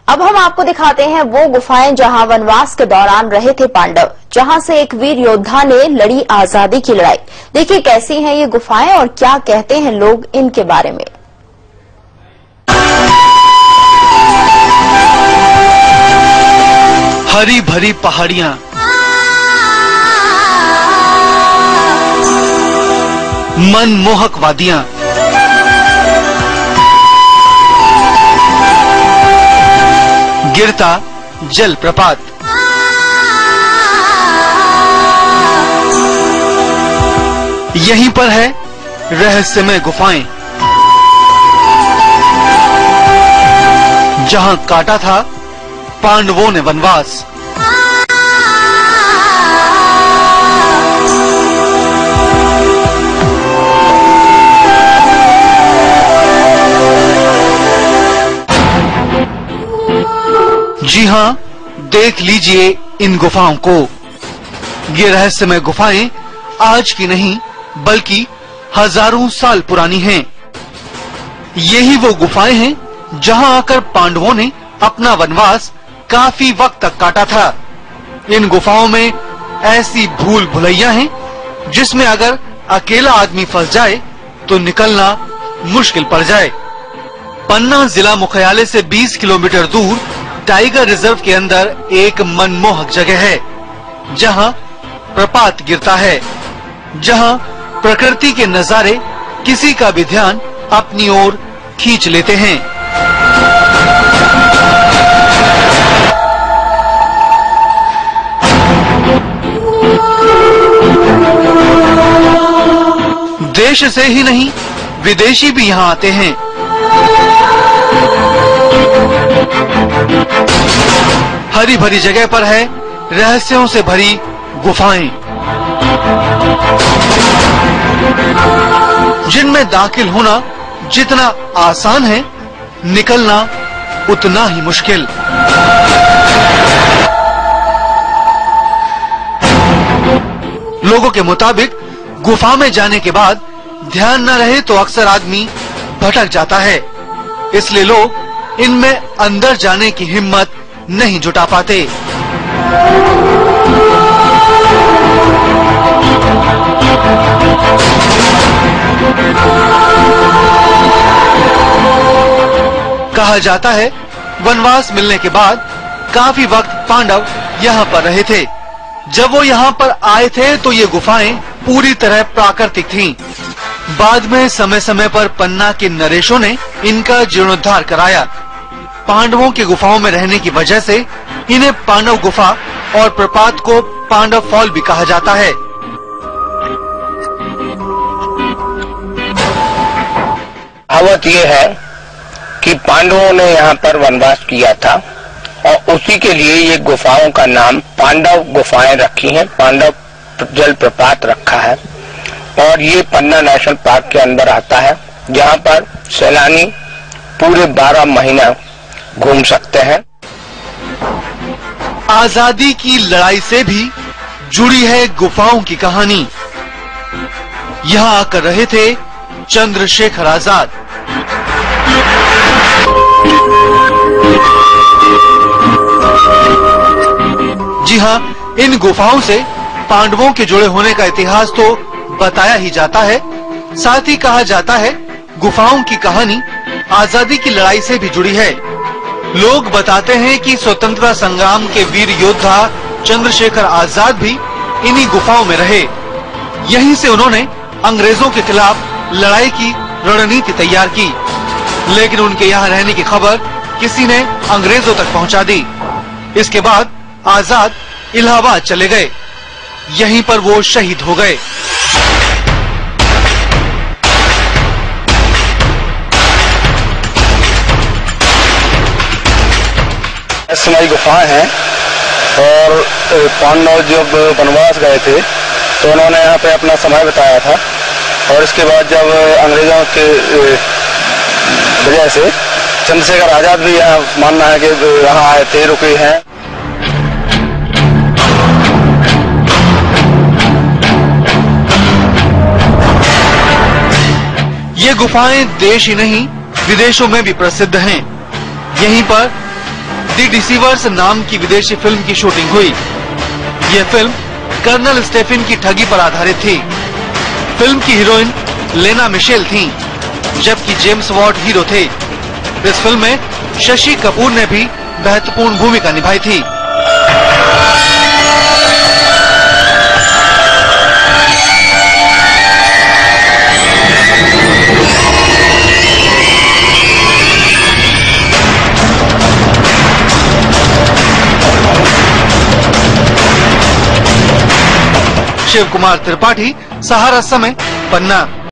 अब हम आपको दिखाते हैं वो गुफाएं जहां वनवास के दौरान रहे थे पांडव, जहां से एक वीर योद्धा ने लड़ी आजादी की लड़ाई। देखिए कैसी हैं ये गुफाएं और क्या कहते हैं लोग इनके बारे में। हरी भरी पहाड़ियां, मनमोहक वादियां, गिरता जलप्रपात, यहीं पर है रहस्यमय गुफाएं, जहां काटा था पांडवों ने वनवास। जी हां, देख लीजिए इन गुफाओं को। ये रहस्यमय गुफाएं आज की नहीं बल्कि हजारों साल पुरानी हैं। यही वो गुफाएं हैं जहां आकर पांडवों ने अपना वनवास काफी वक्त तक काटा था। इन गुफाओं में ऐसी भूल भुलैया हैं जिसमें अगर अकेला आदमी फंस जाए तो निकलना मुश्किल पड़ जाए। पन्ना जिला मुख्यालय से 20 किलोमीटर दूर टाइगर रिजर्व के अंदर एक मनमोहक जगह है जहां प्रपात गिरता है, जहां प्रकृति के नजारे किसी का भी ध्यान अपनी ओर खींच लेते हैं। देश से ही नहीं विदेशी भी यहाँ आते हैं। हरी भरी जगह पर है रहस्यों से भरी गुफाएं, जिनमें दाखिल होना जितना आसान है, निकलना उतना ही मुश्किल। लोगों के मुताबिक गुफा में जाने के बाद ध्यान न रहे तो अक्सर आदमी भटक जाता है, इसलिए लोग इनमें अंदर जाने की हिम्मत नहीं जुटा पाते। कहा जाता है वनवास मिलने के बाद काफी वक्त पांडव यहाँ पर रहे थे। जब वो यहाँ पर आए थे तो ये गुफाएं पूरी तरह प्राकृतिक थीं। बाद में समय समय पर पन्ना के नरेशों ने इनका जीर्णोद्धार कराया। पांडवों की गुफाओं में रहने की वजह से इन्हें पांडव गुफा और प्रपात को पांडव फॉल भी कहा जाता है। कहावत ये है कि पांडवों ने यहाँ पर वनवास किया था और उसी के लिए ये गुफाओं का नाम पांडव गुफाएं रखी हैं, पांडव जलप्रपात रखा है। और ये पन्ना नेशनल पार्क के अंदर आता है, जहाँ पर सैलानी पूरे 12 महीना घूम सकते हैं। आजादी की लड़ाई से भी जुड़ी है गुफाओं की कहानी। यहाँ आकर रहे थे चंद्रशेखर आजाद। जी हाँ, इन गुफाओं से पांडवों के जुड़े होने का इतिहास तो बताया ही जाता है, साथ ही कहा जाता है गुफाओं की कहानी आजादी की लड़ाई से भी जुड़ी है। लोग बताते हैं कि स्वतंत्रता संग्राम के वीर योद्धा चंद्रशेखर आजाद भी इन्हीं गुफाओं में रहे। यहीं से उन्होंने अंग्रेजों के खिलाफ लड़ाई की रणनीति तैयार की, लेकिन उनके यहाँ रहने की खबर किसी ने अंग्रेजों तक पहुँचा दी। इसके बाद आजाद इलाहाबाद चले गए, यहीं पर वो शहीद हो गए। रहस्यमय गुफाएं हैं और पांडव जब वनवास गए थे तो उन्होंने यहाँ पे अपना समय बिताया था और इसके बाद जब अंग्रेजों के वजह से चंद्रशेखर आजाद भी यहाँ मानना है कि यहाँ आए थे, रुके हैं। ये गुफाएं देश ही नहीं विदेशों में भी प्रसिद्ध हैं। यहीं पर द डिसीवर्स नाम की विदेशी फिल्म की शूटिंग हुई। यह फिल्म कर्नल स्टेफन की ठगी पर आधारित थी। फिल्म की हीरोइन लेना मिशेल थी, जबकि जेम्स वॉर्ड हीरो थे। इस फिल्म में शशि कपूर ने भी महत्वपूर्ण भूमिका निभाई थी। शिव कुमार त्रिपाठी, सहारा समय, पन्ना।